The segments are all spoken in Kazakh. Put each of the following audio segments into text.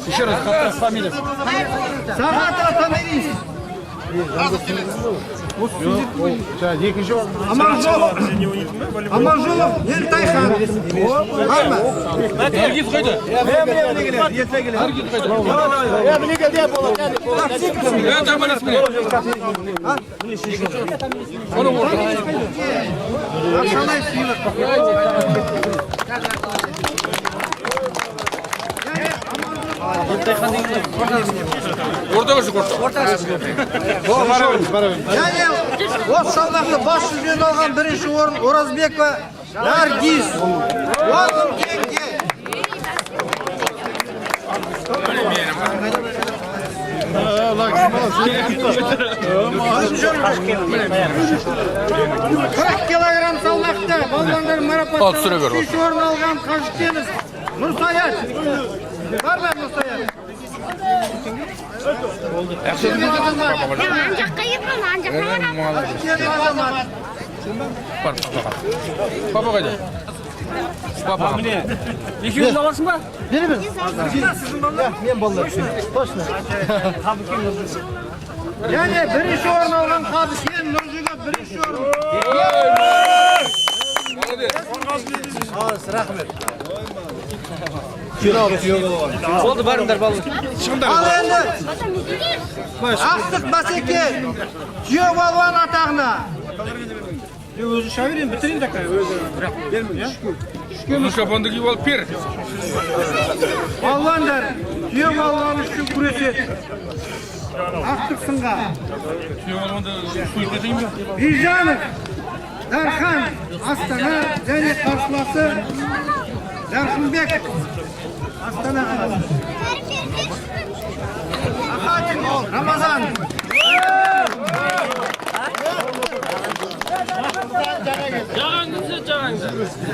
Еще раз, как фамилия? Аманжолов Ертайхан. Барма. Аргит қайда? Аргит қайда? Orta başı korktu. Yani o salaklı baş yüzünden algan birinci orun Orazbek ve Nargiz. Oğlum genge. Kırk kilogram salakta ballanlar marapatları üç orun algan Kaşıkdeniz Nursayat. Var mı Nursayat? Ancakka yıkma, ancakka yıkma. Papa kayda? Papa. 200 alırsın mı? Biri mi? Ben ballar. Başla. Yani birinci orun algan Kaşıkdeniz Nurcu'ga birinci orun. Rahmet. Oldu barınдар balı. Al endi. Aqtiq baseke. Kuyo balvan atağına. Өзі шаберем, бітірейін де өзі бірақ бермей, ya. Bunu şapandı gibi alıp bir. Balvanlar, kuyo balvan üçün kuresi. Aqtiq sınğa. Şu olmadı suyu dediğim mi? Birjanov, Darxan, Astana, және qarşılası Darxınbek. Astana qalası. Ramazan.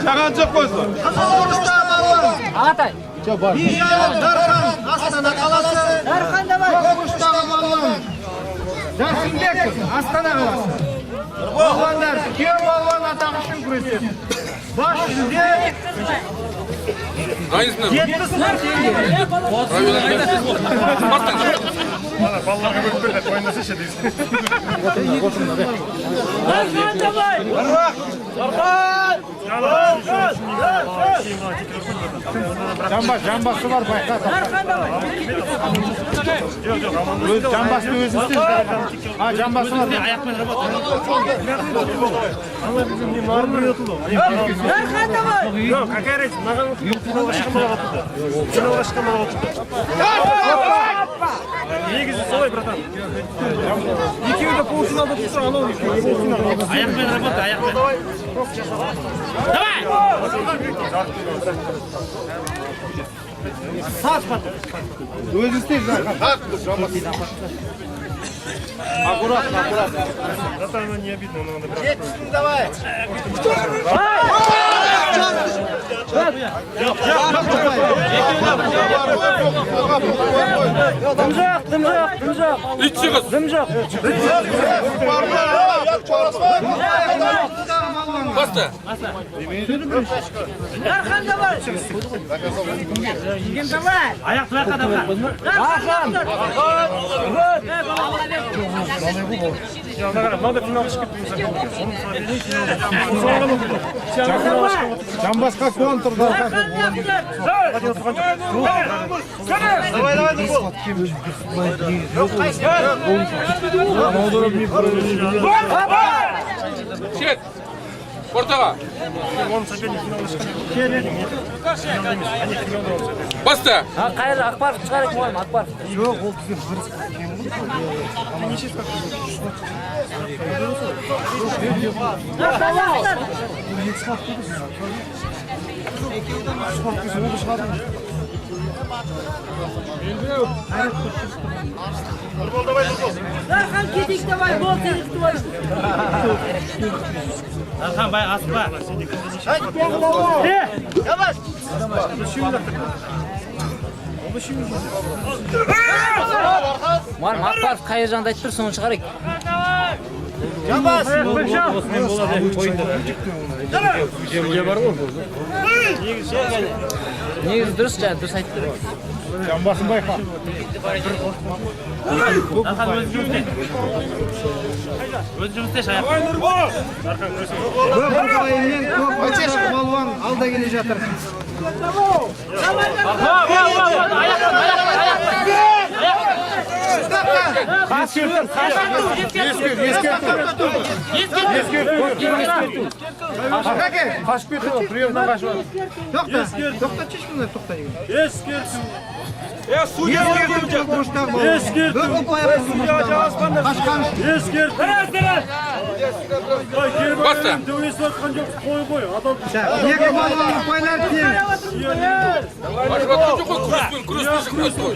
Жаған жоқ қойсын. Қызылорда балуан. Ағатай. Birjanov, Darxan, Astana qalası. Darxan давай. Ko'kboshdagi balvon. Darxınbek, Astana qalası. Balvonlar, kuyo balvon atog'i uchun kurashadi. Bosh yüzde Aynısını. 70 ming tenge. Балаларға бөліп берді, ойнасашы дейсің. Darxan давай. Жамбасы бар, байқа. Darxan давай. Жамбасын өзі істейді. Жамбасы бар. Аяқпен Darxan давай. Жоқ, какая разница, маған финалға шыққанға отыр. Финалға шыққанға отыр. Негізі солай, братан. Екеуі де полуфиналда тұрса, анау полуфиналда. Аяқпен работа, аяқпен. Давай! Өзі істейді, аккуратно. Братан, оно не обидно, но надо брать. 70 ming давай. İç çıkız. Bastı. Darxan давай. Yigin давай. Аяқ тұрақа давай. Darxan. Мынада финалға шығып кетпейміз. Жамбасқа контр Darxan Çek. Ortağa. Bastı. Qayerda Akbarov chiqar ekan, Akbarov. Yo'q, ол кісі Darxan ketik давай, бол ketik давай. Darxan бай асықпа. Yavaş. Маған Akbarov қай жерде айтып тұр, соны шығарайық. Jambas. Негізі дұрыс жаңа дұрыс айтты. Jambasın bayqa. Өз жұмысты шаяқ. Көпбаймен көпбаймен балуан алда келе жатыр. Қашып кетті ол, приемнан қашып. Тоқта чеш мұндай, тоқта деген. Ескерту. Ескерту жоқ мұштағы балуан. Бөгіп байып қашқан. Ескерту. Баста. Дөңесі атқан жоқ, қой қой. Екі балуан ұпайлар тең. Ашып атқан жоқ қой, күреспен күрес қой.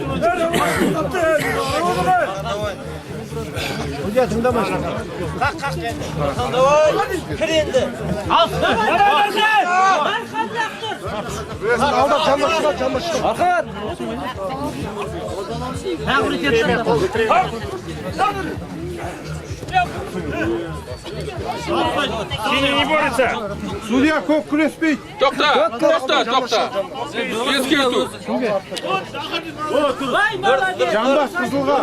Ұя тыңдамай. Кір енді. Ал. Алда жамбас. Арқат. Сені не борется. Судья көп күреспейді. Тоқта. Ескерту. Жамбас қызылға.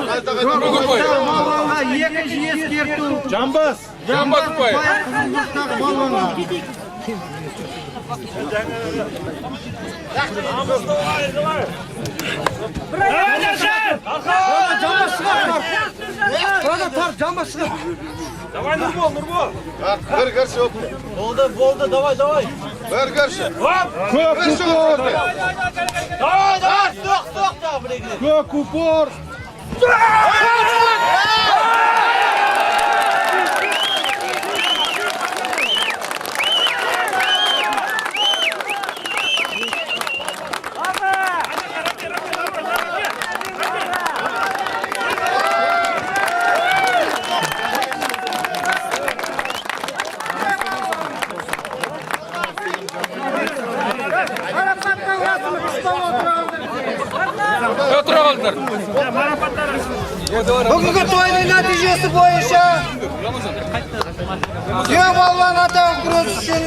Балуанға екінші ескерту. Жамбас ұпай. Қызылдақтағы балуанға. Жамбас шығар. Давай, Нурбол. Бір кірші оп. Болды, давай. Бір кірші. Көк упор. Тоқта, бірегілер. Көк упор. Отыра қалдыңдар. Бүгінгі тойдың нәтижесі бойынша Түйе балуан атағы күрес үшін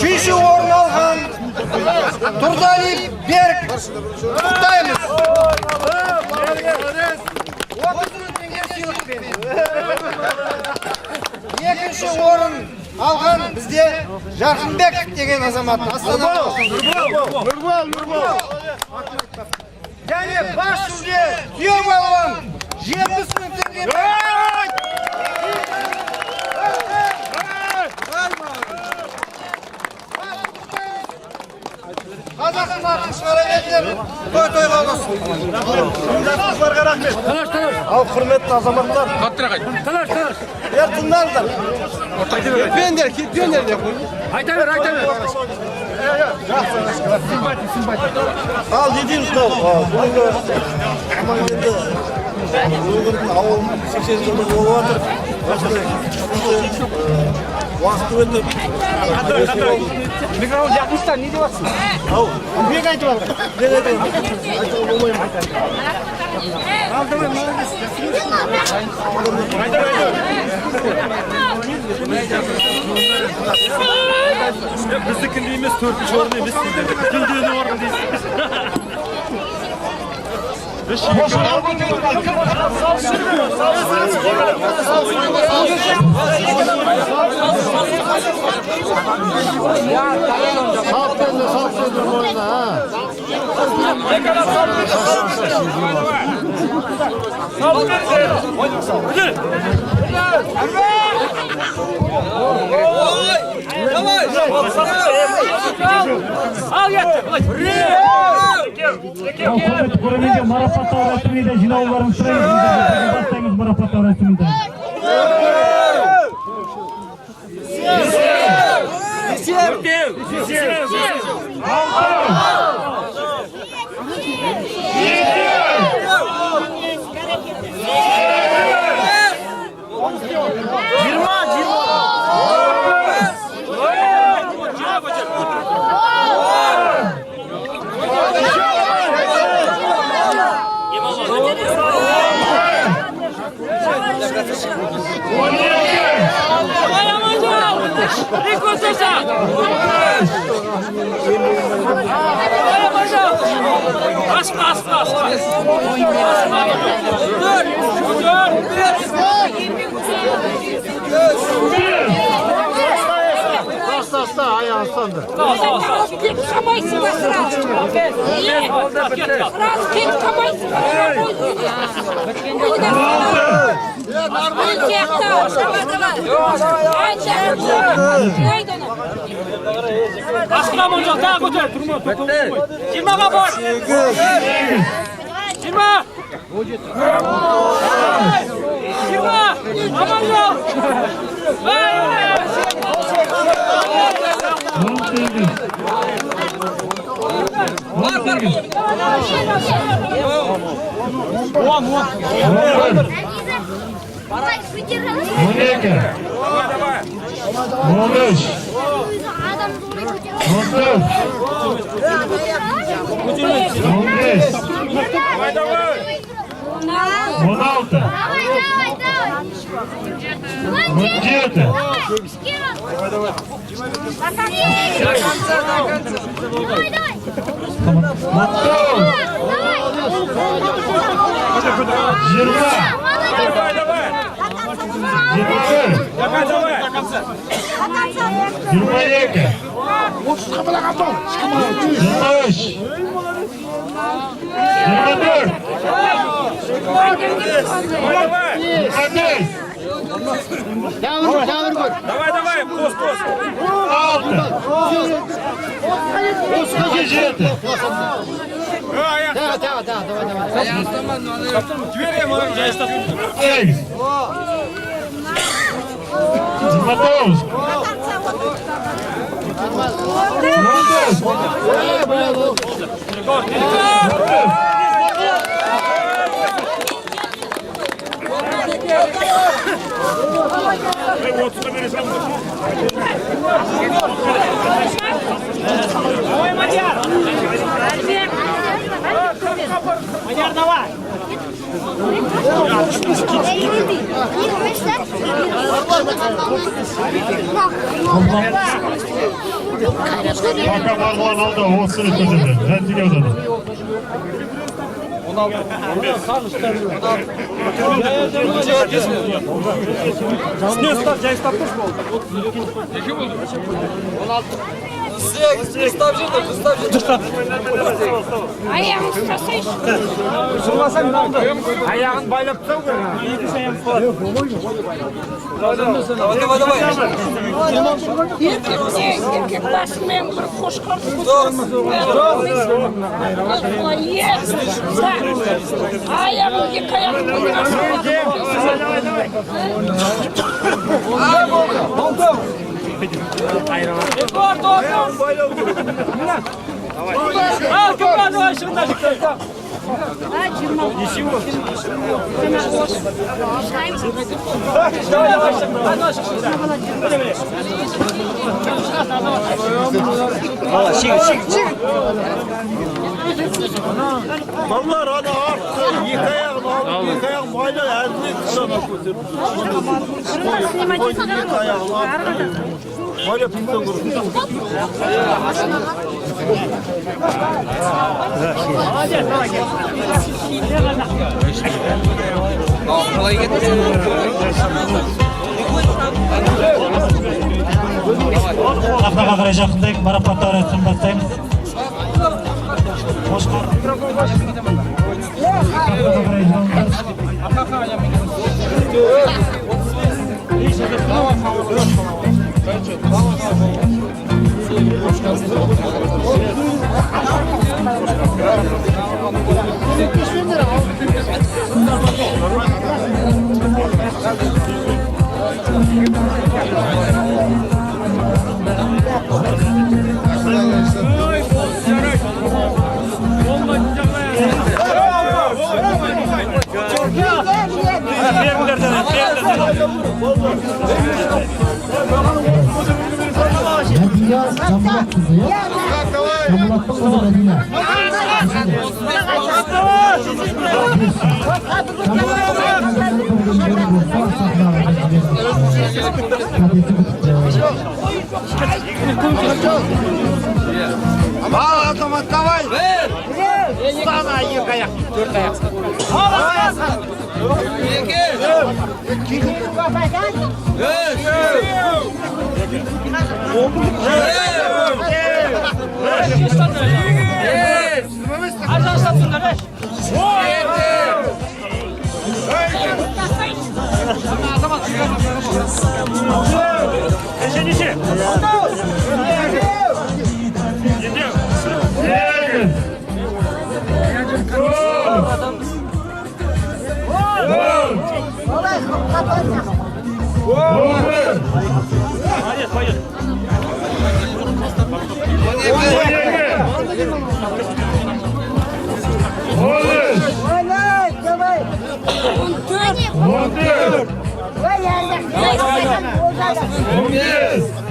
3-ші орын алған Тұрдалиев Берік құттықтаймыз. 30 мың теңге сыйлықпен. Екінші орын алған бізде Жарқынбек деген азамат. Нұрбол. Және бас жүлде түйе балуан 70 мың теңге. Қазақтың атын шығара бердер. Той-тойға болсын. Ал құрметті азаматтар. Қаттырақ айт. Тыңдаңыздар. Кетпеңдер деп қой. Айта бер. Ал не дейміз мынау? Бүгінгі аманкелді өңірдің ауылының 80 жылдығы болып жатыр. Уақыты өтіп. Микрофон жақыныстан не деп жатсың? Ау, бек айтып алды. Айтуға болмайым. Алдымен молодец. Біздікінде емес, 4-ші орын емес. Жүлдені орын дейсіз. Көрерменге марапаттау рәсімінде жинауларын сұраймыз. Бастаңыз марапаттау рәсімінде. Hasta ayağın sandı. Kamay Давай, пост. Мадяр, давай. Пока Марман aldı, o sınıf ödedi. Rentine ödedi. Ayağını tutasaydı. Ayağın baylap tutsam Erkek basmayan bir hoş kartı. Ayağını yık ayağını. Vallahi hadi arttı. Yıkayalım abi. Yıkayalım. Bayla elini kısana götür. Yıkayalım abi. Bayla pizza vurur. Afraga qarayacaqdek marapatlar qimmatdaymiz. Xo'sh Al автомат давай. Sana iki ayak. Dört ayak. Eşenici.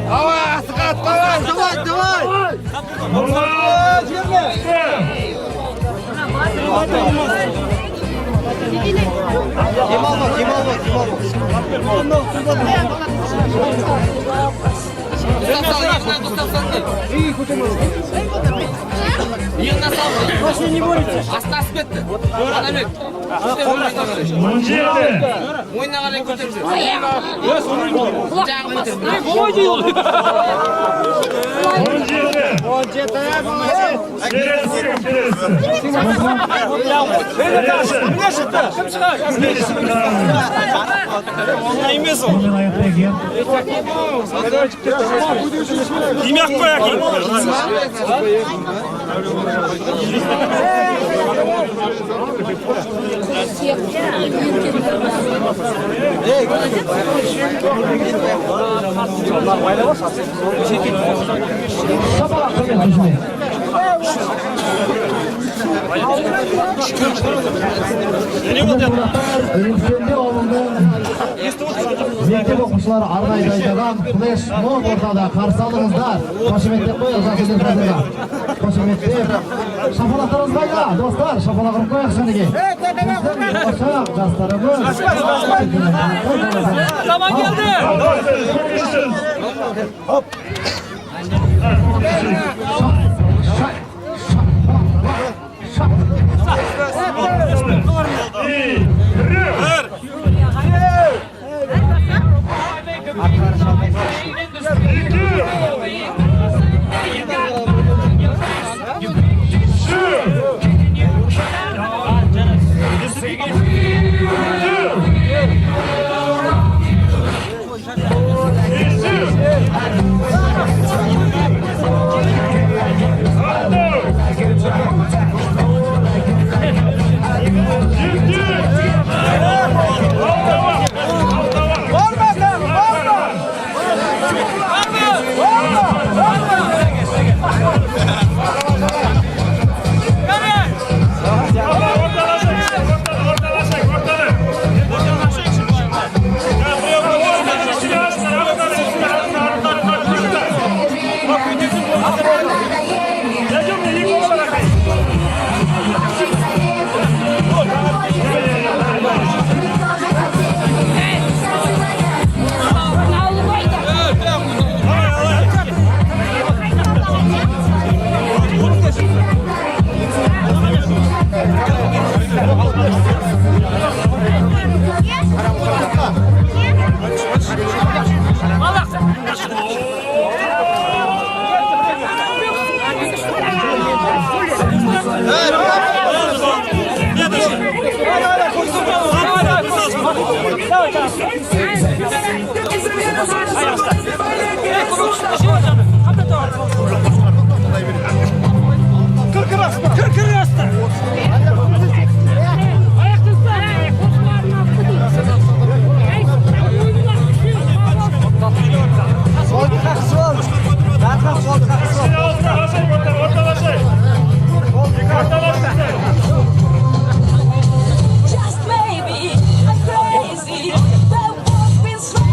Давай, Асқат, давай. Yemek koyayım. Mektab o'quvchilari arg'aydagan flash mob o'rtada qarshi olingizlar. Qo'shimcha qo'ying zaxirada. Qo'shimcha shapaloqlarimiz bayga do'stlar, shapaloq qilib qo'ying shuniga. Oshaq dastarimiz. Zaman geldi. Hop. Just maybe I'm crazy. The walk been slow.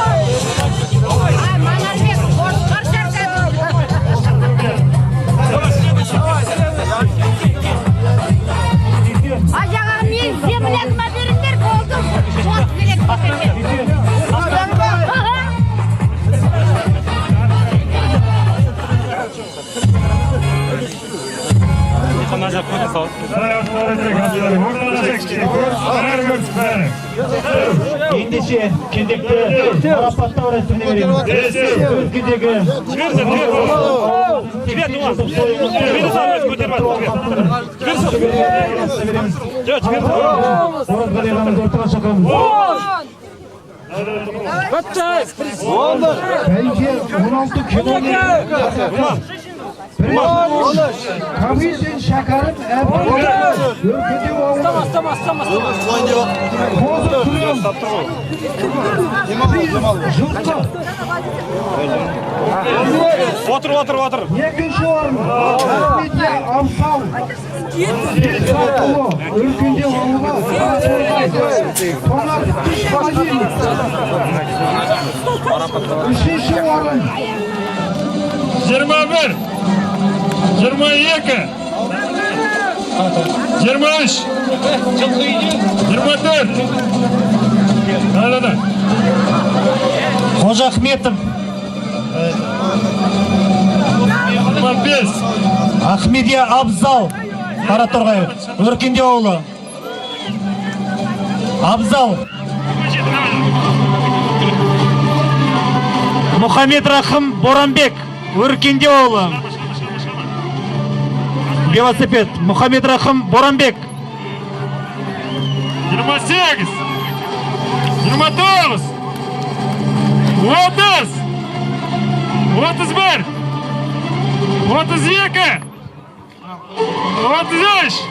Ay, ендеше кезекті марапаттау рәсіміне береміз. Сөз кезегі Оразғали ортаға шақырамыз. Бәйге 16 километр. Кабизин шәкәрім өркеде Отыр. Екінші орын Ахметия Амсал өркенде ауылы Тонар Шағалин. Үшінші орын 21, 22, 23, 24. Да. Қожа Ахметов 25. Ахмедия Абзал Қараторғай өркенде ауылы Абзал. Мұхаммед Рахым Боранбек өркенде ауылы велосипед. Мұхаммед Рахым Боранбек 28, 29, 30, 31, 32, 33.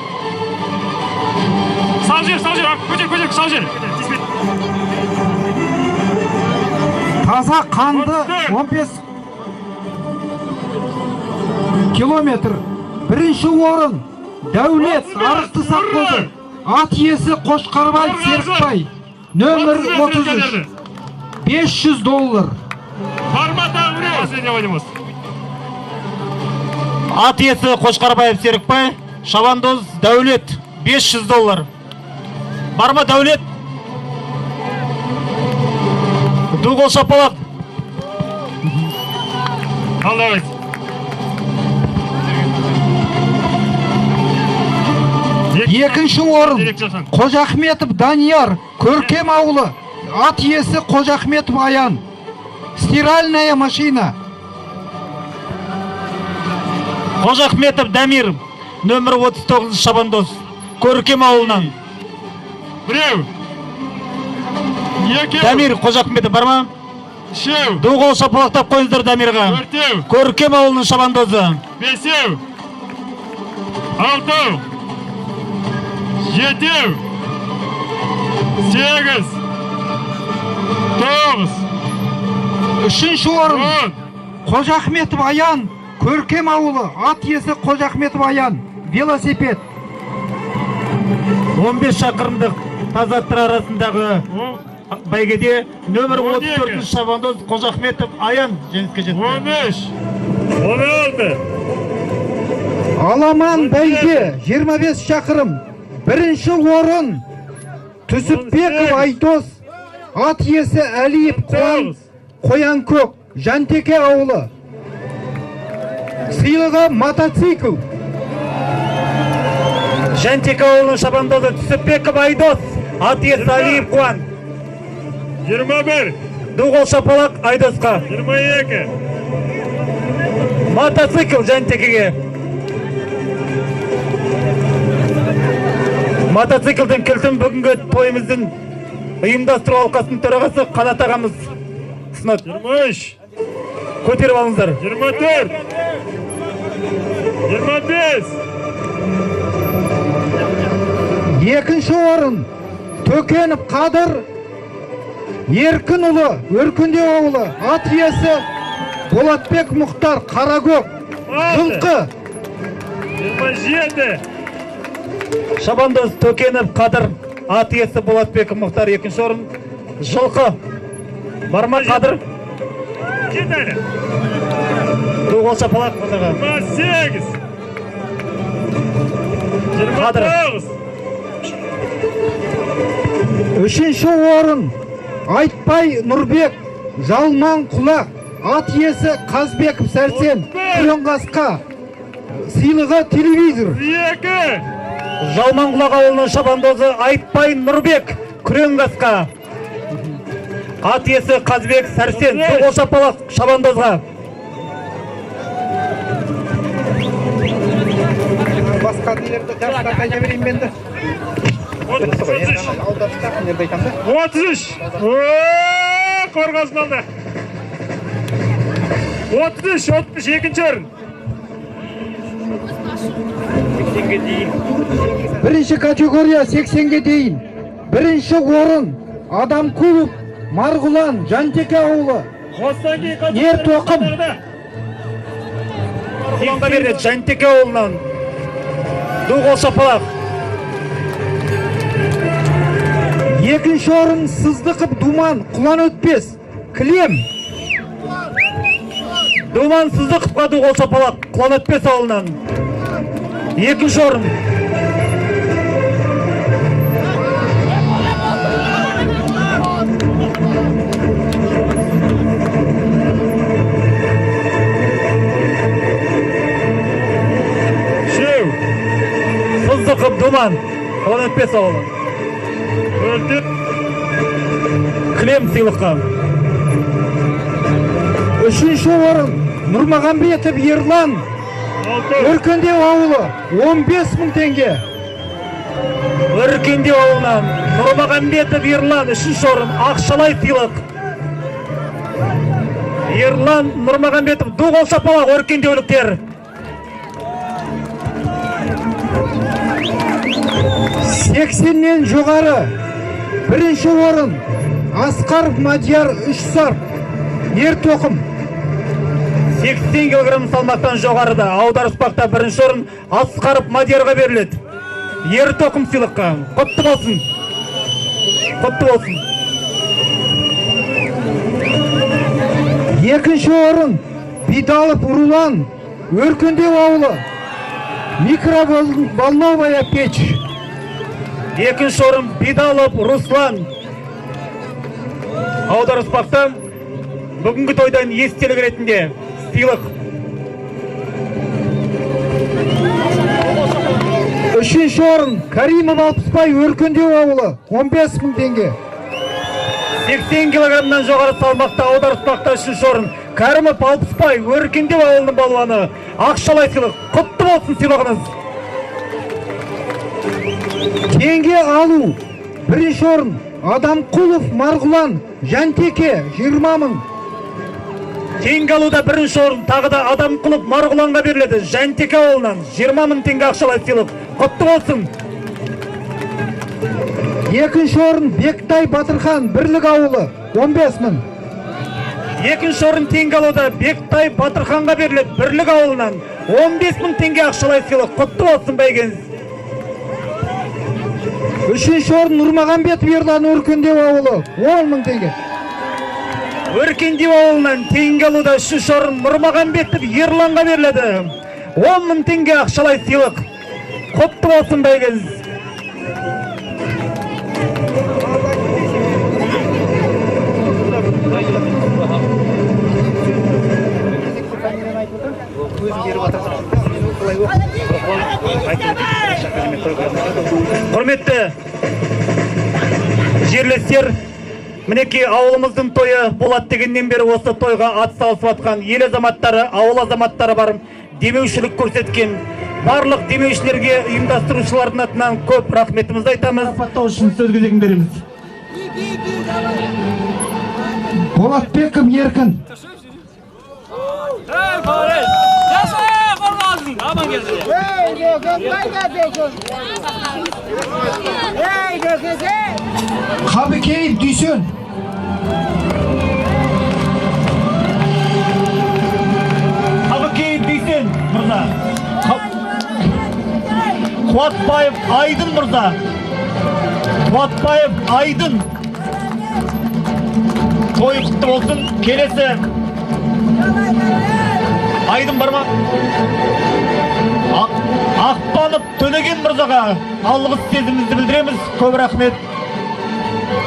Sağ jер, көтер, sağ жер. Таза қанды 15 километр. Бірінші орын Дәулет Арысты Саққожа. Ат иесі Қошқарбай Серікбай. Нөмір 33. $500. Ат иесі Қошқарбаев Серікбай, шабандоз Дәулет $500. Бар ма Дәулет? Дуғыл шапалақ. Аллах. Екінші орын Қожа Ахметов Данияр, Көркем ауылы. Ат иесі Қожа Ахметов Аян. Стиральная машина. Қожа Ахметов Дамир, нөмір 39 шабандоз, Көркем ауылынан. Біреу. Дамир, Қожа Ахметов бар ма? Үшеу. Дуғыл шапалақтап қойыңыздар Дамирға. Төртеу. Көркем ауылының шабандозы. Бесеу. Алтау. Жетеу. 8. 9. Үшінші орын Қожа Ахметов Аян, Көркем ауылы. Ат иесі Қожа Ахметов Аян. Велосипед. 15 шақырымдық тазаттыр арасындағы бәйгеде нөмір 34 шабандоз Қожа Ахметов Аян жеңіске жетті. 15. 16. Аламан бәйге 25 шақырым. Бірінші орын Түсіпбеков Айдос. Ат иесі Әлиев Қоянкөк, Жантеке ауылы. Сыйлығы мотоцикл. Жантеке ауылының шабандозы Түсіпбеков Айдос. Ат иесі Әлиев Қуан. 21. Дуғыл шапалақ Айдосқа. 22. Мотоцикл Жантекеге. Мотоциклдің кілтін бүгінгі тойымыздың ұйымдастыру алқасының төрағасы Қанат ағамыз ұсынады. 23. Көтеріп алыңыздар. 24. 25. Екінші орын Төкенов Қадыр Еркінұлы, Өркенде ауылы. Ат иесі Болатбек Мұхтар Қарагөк, Жылқы. 27. Шабандоз Төкенов Қадыр, ат иесі Болатбек Мұхтар екінші орын. Жылқы. Бар ма Қадыр? Кетеді. Дуғыл шапалақ қадырға. 28. Қадыр. 29. Үшінші орын Айтбай Нұрбек, Жалман Құлақ. Ат иесі Қазбеков Сәрсен, Күренғасқа. Сыйлығы телевизор. 2. Жалман Құлақ ауылының шабандозы Айтбай Нұрбек, Күренғасқа. ат иесі Қазбек Сәрсен, қол шапалақ шабандозға. Басқа нелерді жастарға айта берейін мен де. 33. Қорғасын алды. 33 екінші орын. Бірінші категория 80-ге дейін. Бірінші орын Адамқұлов Марғұлан Жантеке ауылы. Ер тоқым. Марғұланға береді Жантеке ауылынан. Қол шапалақ. Екінші орын Сыздықов Думан Құлан Өтпес Кілем. Думан Сыздықовқа қол шапалақ. Құлан Өтпес ауылынан. Екінші орын. Сыздықов Думан Құлан Өтпес ауылы. Кілем сыйлыққа. Үшінші орын Нұрмағамбетов Ерлан Өркендеу ауылы 15.000 теңге. Өркендеу ауылынан Нұрмағамбетов Ерлан үшінші орын ақшалай сыйлық. Ерлан Нұрмағамбетов қол шапалақ өркендеуліктер. 80-нен жоғары бірінші орын Асқаров Мадияр Үшсар Ер тоқым. 80 кг салмақтан жоғарыда аударыспақта бірінші орын Асқаров Мадиярға беріледі. Ер тоқым сыйлыққа. Құтты болсын. Құтты болсын. Екінші орын Бидалов Рулан Өркендеу ауылы Микроволновая печь. Екінші орын Бидалов Руслан. Аударыспақта бүгінгі тойдан естелік ретінде сыйлық. Үшінші орын Каримов Алпысбай Өркендеу ауылы 15.000 теңге. 80 кг-нан жоғары салмақта аударыспақта үшінші орын Каримов Алпысбай Өркендеу ауылының балуаны. Ақшалай сыйлық. Құтты болсын сыйлығыңыз. Теңге алу бірінші орын Адамқұлов Марғұлан Жантеке 20.000. Теңге алуда бірінші орын тағы да Адамқұлов Марғұланға беріледі. Жантеке ауылынан 20.000 теңге ақшалай сыйлық. Құтты болсын. Екінші орын Бектай Батырхан Бірлік ауылы 15.000. Екінші орын теңге алуда Бектай Батырханға беріледі. Бірлік ауылынан 15.000 теңге ақшалай сыйлық. Құтты болсын бәйгеңіз. Үшінші орын Нұрмағамбетов Ерлан Өркендеу ауылы 10.000 теңге. Өркендеу ауылынан теңге алуда үшінші орын Нұрмағамбетов Ерланға беріледі. 10.000 теңге ақшалай сыйлық. Құтты болсын бәйгеңіз. Құрметті жерлестер, мінекей ауылымыздың тойы болады дегеннен бері осы тойға ат салысып атқан ел азаматтары, ауыл азаматтары бар, демеушілік көрсеткен барлық демеушілерге ұйымдастырушылардың атынан көп рахметімізді айтамыз. Марапаттау үшін сөз кезегін береміз. Болатбеков Еркін. Қабыкеев Дүйсен. Қабыкеев Дүйсен мырза. Қуатбаев Айдын мырза. Қуатбаев Айдын. Той құтты болсын. Келесі Айдын бар ма? Ақпанов Төлеген мырзаға алғыс сезімімізді білдіреміз. Көп рахмет.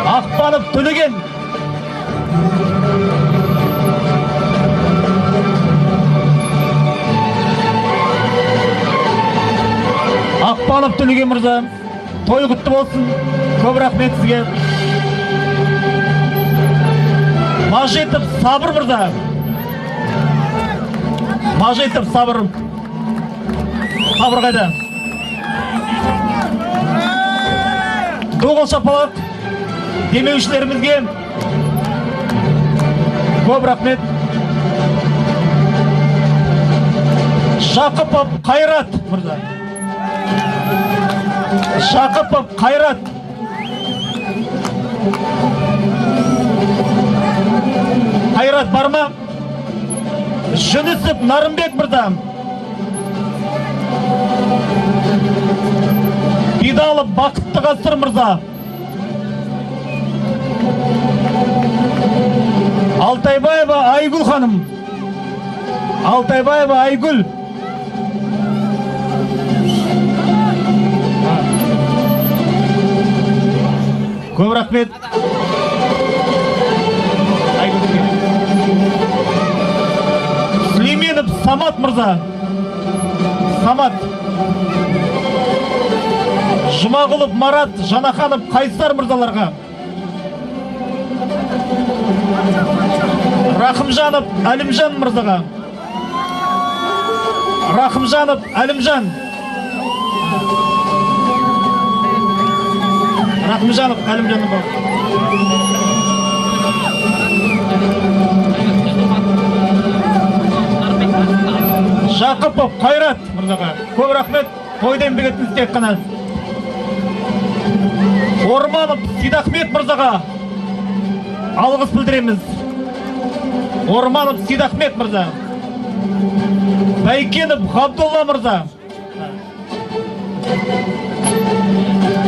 Ақпанов Төлеген. Ақпанов Төлеген мырза, той құтты болсын. Көп рахмет сізге. Мажитов Сабыр мырза. Мажитов Сабыр. Сабыр қайда? Доғыл шапалақ демеушілерімізге көп рахмет. Шақыпов Қайрат мырза. Шақыпов Қайрат. Қайрат бар ма? Жүнісов Нарымбек мырза. Бидалов Бақытты Ғасыр мырза. Алтайбаева Айгүл ханым. Алтайбаева Айгүл. Көп рахмет. Сүлейменов Самат мырза. Самат. Жұмағұлов Марат, Жанаханов Қайсар мырзаларға. Рахымжанов Әлімжан мырзаға. Рахымжанов Әлімжан. Рахымжанов Әлімжан бар. Жақыпов Қайрат мырзаға. Көп рахмет. Тойдан бегеттіңіз тек қана. Орманов Сидахмет мырзаға алғыс білдіреміз. Орманов Сидахмет мырза. Байкенов Ғабдолла мырза.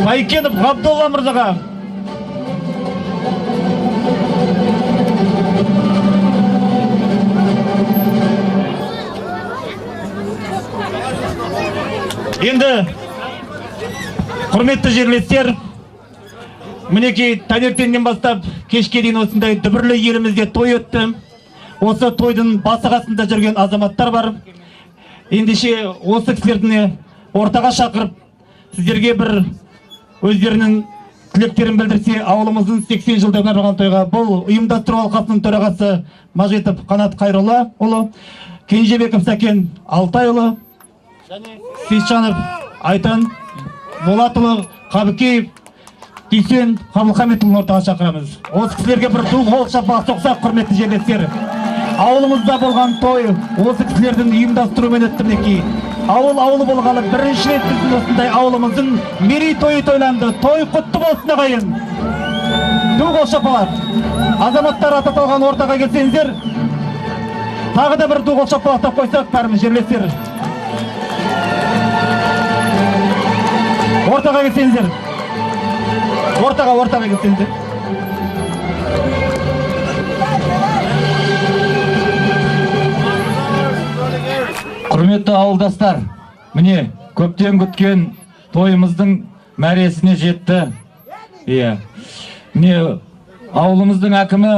Байкенов Ғабдолла мырзаға. Енді құрметті жерлестер, мінекей таңертеңнен бастап кешке дейін осындай дүбірлі елімізде той өтті. Осы тойдың басы қасында жүрген азаматтар бар. Ендеше осы кісілерді ортаға шақырып, сіздерге бір өздерінің тілектерін білдірсе, ауылымыздың 80 жылдығына арналған тойға бұл ұйымдастыру алқасының төрағасы Мажитов Қанат Қайролла ұлы, Кенжебеков Сәкен Алтайұлы, Сейтжанов Айтан Болатұлы, Қабыкеев Дүйсен Қабылхаметұлын ортаға шақырамыз. Осы кісілерге бір ду қол шапалақ соқсақ, құрметті жерлестер. Ауылымызда болған той осы кісілердің ұйымдастыруымен өтті мінекей. Ауылы болғалы бірінші рет біздің осындай ауылымыздың мерейтойы тойланды. Той құтты болсын ағайын. Ду қол шапалақ. Азаматтар ататалған ортаға келсеңіздер, тағы да бір ду қол шапалақтап қойсақ, бәріміз жерлестер. Ортаға келсеңіздер. Ортаға келсеңіздер. Құрметті ауылдастар, міне көптен күткен тойымыздың мәресіне жетті. Міне ауылымыздың әкімі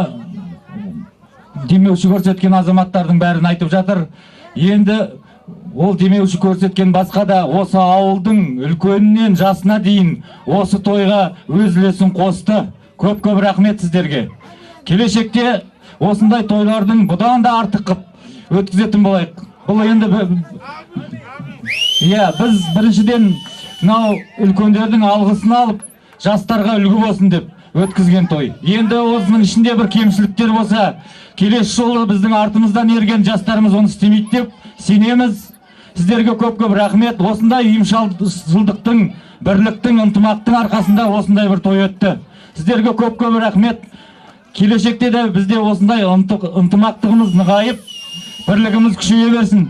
демеуші көрсеткен азаматтардың бәрін айтып жатыр. Енді ол демеуші көрсеткен басқа да осы ауылдың үлкенінен жасына дейін осы тойға өз үлесін қосты. Көп рахмет сіздерге. Келешекте осындай тойлардың бұдан да артық қып өткізетін болайық. Бұл енді біз біріншіден мынау үлкендердің алғысын алып, жастарға үлгі болсын деп өткізген той. Енді осының ішінде бір кемшіліктер болса, келесі жолы біздің артымыздан ерген жастарымыз оны істемейді деп сенеміз. Сіздерге көп рахмет. Осындай ұйымшылдықтың, бірліктің, ынтымақтың арқасында осындай бір той өтті. Сіздерге көп рахмет. Келешекте де бізде осындай ынтымақтығымыз нығайып, бірлігіміз күшейе берсін.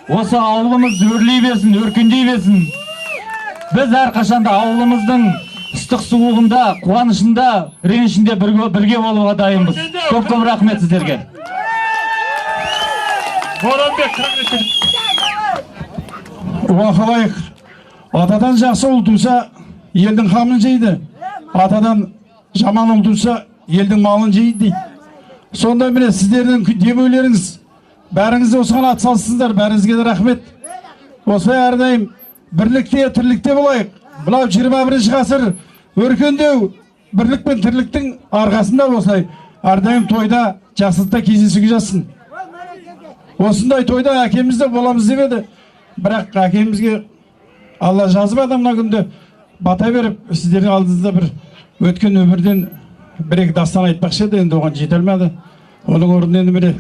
Осы ауылымыз өрлей берсін, өркендей берсін. Біз әрқашанда ауылымыздың ыстық суығында, қуанышында, ренішінде бірге болуға дайынбыз. Көп рахмет сіздерге. Уақылайық. Атадан жақсы ұл туса, елдің қамын жейді. Атадан жаман ұл туса, елдің малын жейді. Сонда міне сіздердің демеулеріңіз, бәріңіз осыған атсалсыздар, бәріңізге де рахмет. Осылай әрдайым бірлікте, тірлікте болайық. Бұлау 21 ғасыр өркендеу, бірлік пен тірліктің арқасында осылай ардайым тойда жақсылықта кездесуге жазсын. Осындай тойда әкемізде боламыз деп еді. Бірақ әкемізге Алла жазып адамна күнде бата беріп, сіздердің алдыңызда бір өткен өмірден бір-екі дастан айтпақшы еді, енді оған жете алмады. Оның орнына енді міне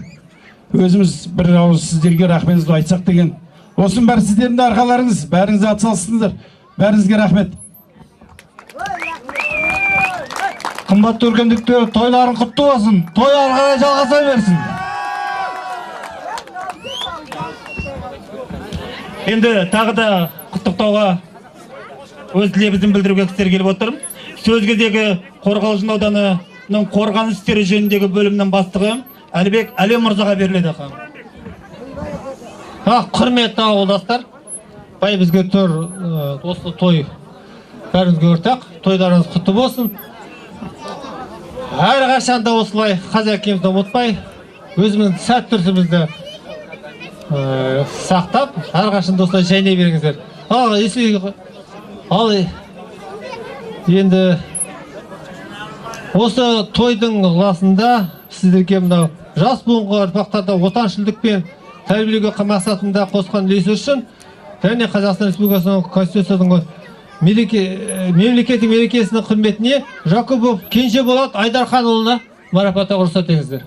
өзіміз бір ауыз сіздерге рахметімізді айтсақ деген. Осының бәрі сіздердің арқаларыңыз, бәріңіз атсалыстыңыздар. Бәріңізге рахмет. Қымбатты өркендіктер, тойларын құтты болсын. Той ары қарай жалғаса берсін. Енді тағы да құттықтауға өз тілегімді білдіруге кісілер келіп отырмын. Сөз кезегі Қорғалжын ауданының қорғаныс істері жөніндегі бөлімнің бастығы Әлібек Әлем мырзаға беріледі. Құрметті ауылдастар, бай бізге тұр осы той бәрімізге ортақ. Тойларыңыз құтты болсын. Әрқашанда осылай қазақ әкемізді ұмытпай, өзіміздің сәт түрсімізді сақтап, әрқашанда осылай жайнай беріңіздер. Ал енді осы тойдың ылғасында сіздерге мынау жас буынға ұрпақтарда отаншылдық пен тәрбиелеуге мақсатында қосқан үлесі үшін және Қазақстан Республикасының Конституциясының мемлекеттік мерекесінің құрметіне Жакубов Кенжеболат Айдарханұлына марапаттауға рұқсат етіңіздер.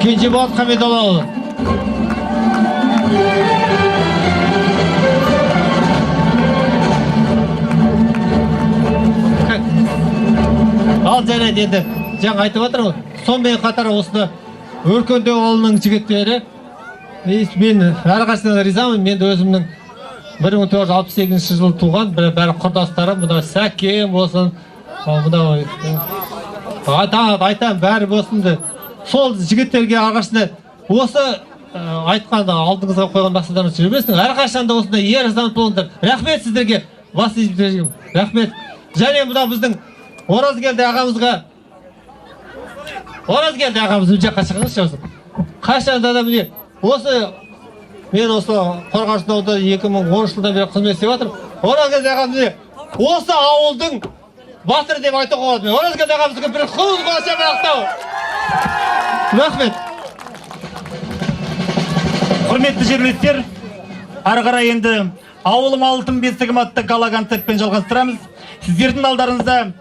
Кенжеболат Хамидоллаұлы. Ал жарайды, енді жаңа айтып отырмын. Сонымен қатар осыны Өркендеу ауылының жігіттері, мен әрқашан ризамын. Мен өзімнің 1968 жылы туған бәрі құрдастарым, мына Сәкен болсын, мына айтам бәрі болсын. Сол жігіттерге әрқашан осы айтқанда алдыңызға қойған мақсаттарыңыз жүрмесін. Әрқашанда осындай ер азамат болыңдар. Рахмет сіздерге. Бас избіргім. Рахмет. Және мына біздің Оразгелді ағамыз жаққа шығыңызшы осы. Қашанда да міне осы мен осы Қорғалжын ауданында 2010 жылдан бері қызмет істеп жатырмын. Оразгелді ағамыз міне осы ауылдың батыры деп айтуға болады. Оразгелді ағамызға бір қол қоса мақтау. Рахмет. Құрметті жерлестер, ары қарай енді ауылым алтын бесігім атты гала концертпен жалғастырамыз. Сіздердің алдарыңызда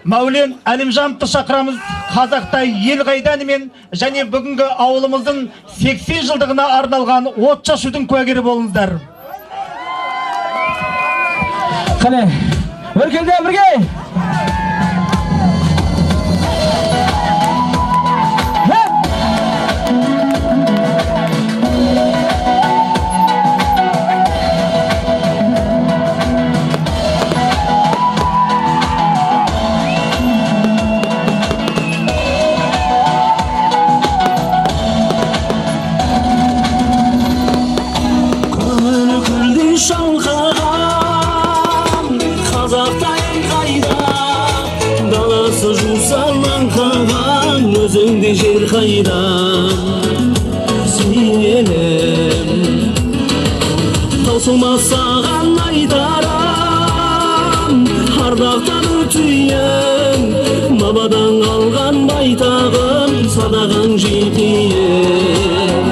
Мәулен Әлімжановты шақырамыз. Қазақта ел қайданымен және бүгінгі ауылымыздың 80 жылдығына арналған от шашудың куәгері болыңыздар. Қане, өркенде бірге! Özünde jер қайдан сенем таусылмас саған айтарам ардақтан өтейін бабадан қалған байтағын садағаң жетейін